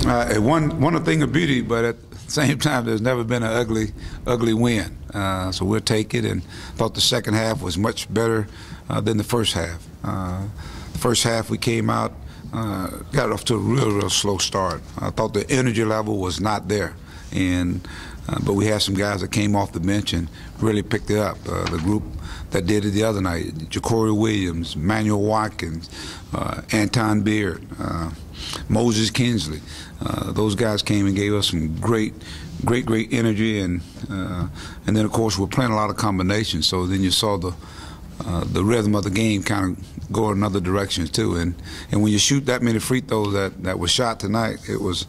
One thing of beauty, but at the same time, there's never been an ugly win. So we'll take it. And thought the second half was much better than the first half. The first half we came out, got off to a real slow start. I thought the energy level was not there, but we had some guys that came off the bench and really picked it up. The group that did it the other night: Ja'Cory Williams, Manuel Watkins, Anton Beard, Moses Kinsley. Those guys came and gave us some great energy, and then of course we're playing a lot of combinations. So then you saw the rhythm of the game kind of go in other directions too. And when you shoot that many free throws that was shot tonight, it's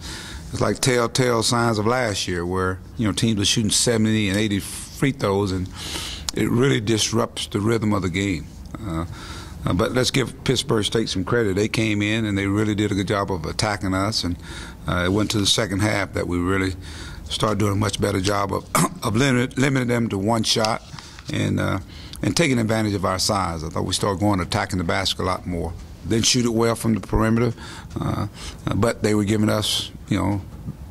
like telltale signs of last year, where teams were shooting 70 and 80 free throws, and it really disrupts the rhythm of the game. But let's give Pittsburgh State some credit. They came in and they really did a good job of attacking us, and it went to the second half that we really started doing a much better job of limiting them to one shot and taking advantage of our size. I thought we started going attacking the basket a lot more. Didn't shoot it well from the perimeter, but they were giving us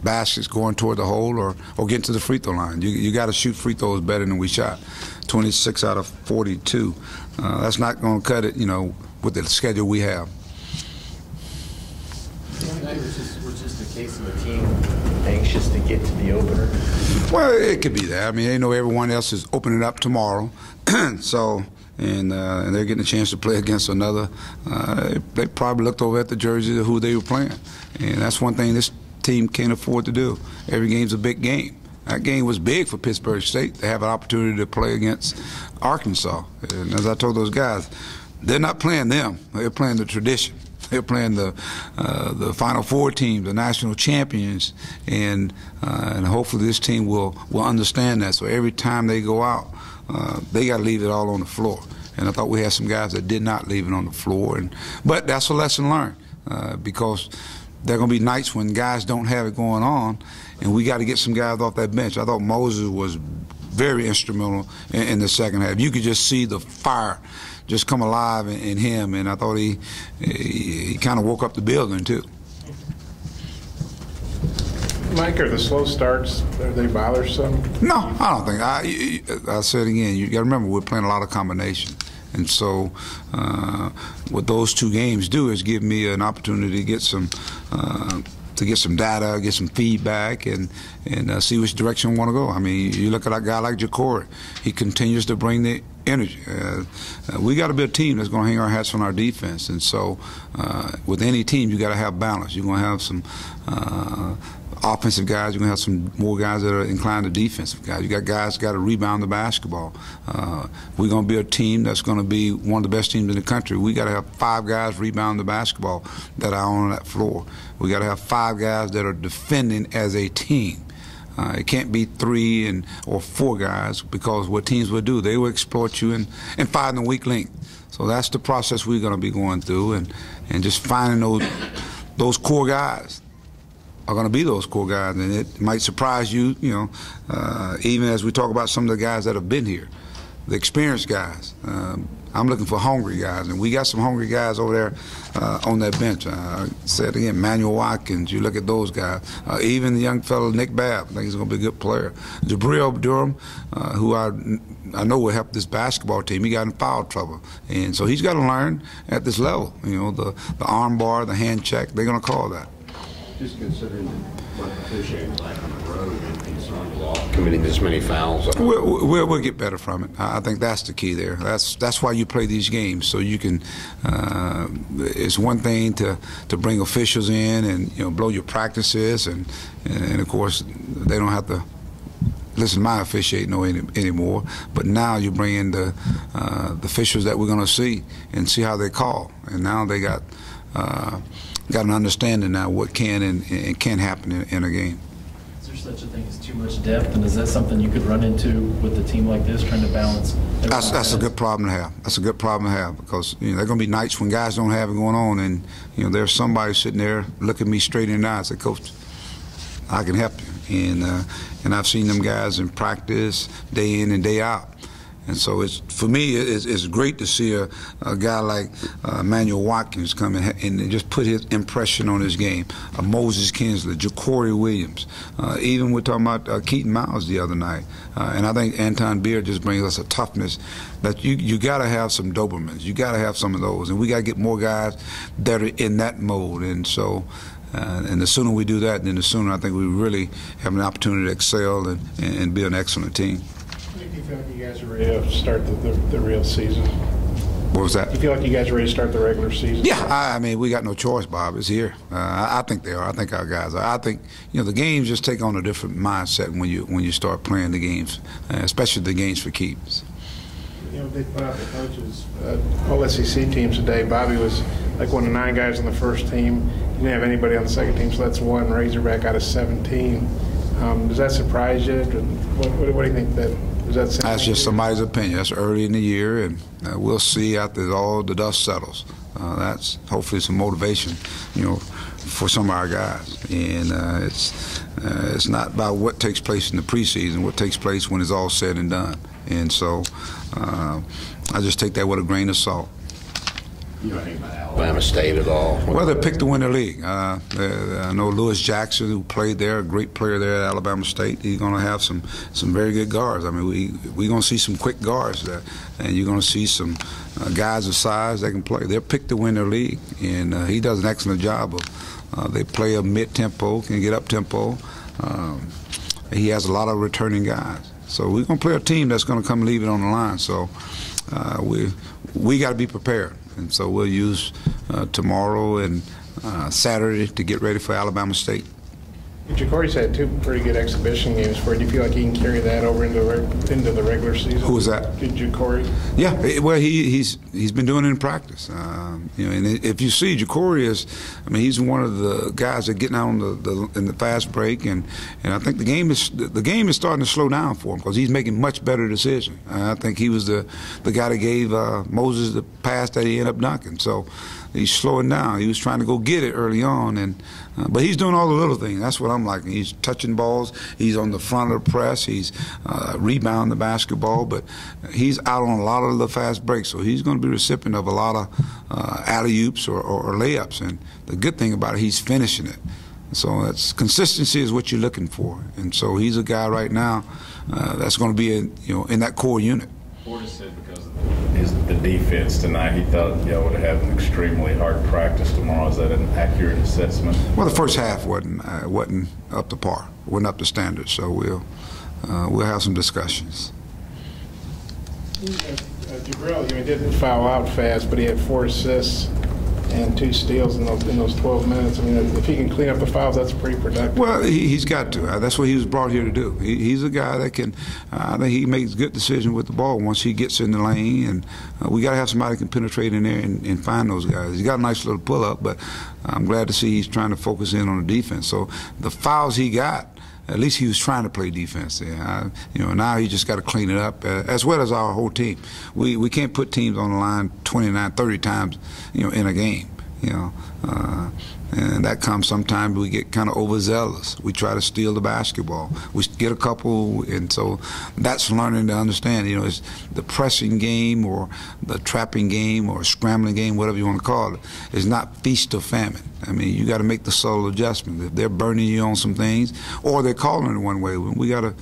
baskets going toward the hole or getting to the free throw line. You got to shoot free throws better than we shot. 26 out of 42. That's not going to cut it, with the schedule we have. Was just a case of a team anxious to get to the opener? Well, it could be that. I mean, they know everyone else is opening up tomorrow, so. And they're getting a chance to play against another. They probably looked over at the jerseys of who they were playing, and that's one thing this team can't afford to do. Every game's a big game. That game was big for Pittsburgh State to have an opportunity to play against Arkansas. And as I told those guys, they're not playing them. They're playing the tradition. They're playing the Final Four teams, the national champions, and hopefully this team will understand that. So every time they go out, they got to leave it all on the floor. And I thought we had some guys that did not leave it on the floor. But that's a lesson learned, because there are going to be nights when guys don't have it going on, and we got to get some guys off that bench. I thought Moses was very instrumental in the second half. You could just see the fire just come alive in him, and I thought he kind of woke up the building too. Mike, are the slow starts, are they bothersome? No, I don't think. I said again, you got to remember we're playing a lot of combination, and so what those two games do is give me an opportunity to get some data, get some feedback, and see which direction we want to go. I mean, you look at a guy like Ja'Cory, he continues to bring the energy. We got to be a team that's going to hang our hats on our defense, and so with any team, you got to have balance. You're going to have some offensive guys. You're going to have some more guys that are inclined to defensive guys. You got guys that got to rebound the basketball. We're going to be a team that's going to be one of the best teams in the country. We got to have 5 guys rebound the basketball that are on that floor. We got to have 5 guys that are defending as a team. It can't be 3 or 4 guys, because what teams will do, they will exploit you and find the weak link. So that's the process we're going to be going through, and just finding those core guys are going to be those core guys, and it might surprise you, even as we talk about some of the guys that have been here, the experienced guys. I'm looking for hungry guys, and we got some hungry guys over there on that bench. I said again, Manuel Watkins, you look at those guys. Even the young fellow Nick Babb, I think he's going to be a good player. Jabril Durham, who I know will help this basketball team. He got in foul trouble, and so he's got to learn at this level. The arm bar, the hand check, they're going to call that. Just considering what officiating like on the road and concerned about committing this many fouls. We'll get better from it. I think that's the key there. That's why you play these games, so you can. It's one thing to bring officials in and blow your practices, and of course they don't have to listen to my officiating anymore. But now you bring in the officials that we're going to see and see how they call, and now they got an understanding now what can and can't happen in a game. Is there such a thing as too much depth, and is that something you could run into with a team like this, trying to balance? That's a good problem to have. That's a good problem to have, because there are going to be nights when guys don't have it going on, and there's somebody sitting there looking me straight in the eye and say, "Coach, I can help you." And I've seen them guys in practice day in and day out, And so for me, it's great to see a guy like Emmanuel Watkins come in and just put his impression on his game. Moses Kinsley, Ja'Cory Williams, even we're talking about Keaton Miles the other night. And I think Anton Beard just brings us a toughness that you got to have some Dobermans. You got to have some of those. And we got to get more guys that are in that mode. And so and the sooner we do that, then the sooner I think we really have an opportunity to excel and be an excellent team. Do you feel like you guys are ready to start the real season? What was that? Do you feel like you guys are ready to start the regular season? Yeah, I mean, we got no choice, Bob. It's here. I think they are. I think our guys are. I think, the games just take on a different mindset when you start playing the games, especially the games for keeps. They put out the coaches, all SEC teams today. Bobby was like one of 9 guys on the first team. You didn't have anybody on the second team, so that's 1 Razorback out of 17. Does that surprise you? What do you think that? That's just somebody's opinion. That's early in the year, and we'll see after all the dust settles. That's hopefully some motivation, for some of our guys. And it's not about what takes place in the preseason, what takes place when it's all said and done. And so I just take that with a grain of salt. You know anything about Alabama State at all? Well, they picked to win the league. I know Lewis Jackson, who played there, a great player there at Alabama State. He's going to have some very good guards. I mean, we're going to see some quick guards there, and you're going to see some guys of size that can play. They're picked to win their league, and he does an excellent job of. They play a mid-tempo, can get up-tempo. He has a lot of returning guys. So we're going to play a team that's going to come leave it on the line. So we got to be prepared. And so we'll use tomorrow and Saturday to get ready for Alabama State. Ja'Cory's had 2 pretty good exhibition games for you. Do you feel like he can carry that over into the regular season? Who was that? Ja'Cory. Yeah, well, he's been doing it in practice. And if you see Ja'Cory he's one of the guys that getting out on in the fast break, and I think the game is starting to slow down for him because he's making much better decisions. I think he was the guy that gave Moses the pass that he ended up dunking. So he's slowing down. He was trying to go get it early on, but he's doing all the little things. That's what I'm liking. He's touching balls. He's on the front of the press. He's rebounding the basketball, but he's out on a lot of the fast breaks. So he's going to be recipient of a lot of alley-oops or layups. And the good thing about it, he's finishing it. So that's consistency is what you're looking for. And so he's a guy right now that's going to be in that core unit. Portis said because of the defense tonight, he thought y'all would have an extremely hard practice tomorrow. Is that an accurate assessment? Well, the first half wasn't up to par, wasn't up to standard. So we'll have some discussions. Jabril, didn't foul out fast, but he had 4 assists and 2 steals in those 12 minutes. I mean, if he can clean up the fouls, that's pretty productive. Well, he's got to. That's what he was brought here to do. He's a guy that can. I think he makes good decisions with the ball once he gets in the lane, and we got to have somebody who can penetrate in there and find those guys. He's got a nice little pull-up, but I'm glad to see he's trying to focus in on the defense. So the fouls he got, at least he was trying to play defense there. Now he just got to clean it up, as well as our whole team. We can't put teams on the line 29, 30 times, in a game, and that comes sometimes we get kind of overzealous. We try to steal the basketball. We get a couple, and so that's learning to understand. It's the pressing game or the trapping game or scrambling game, whatever you want to call it, is not feast or famine. I mean, you got to make the subtle adjustment. If they're burning you on some things, or they're calling it one way, we got to.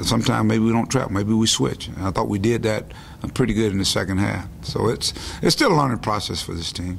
Sometimes maybe we don't trap, maybe we switch. And I thought we did that pretty good in the second half. So it's still a learning process for this team.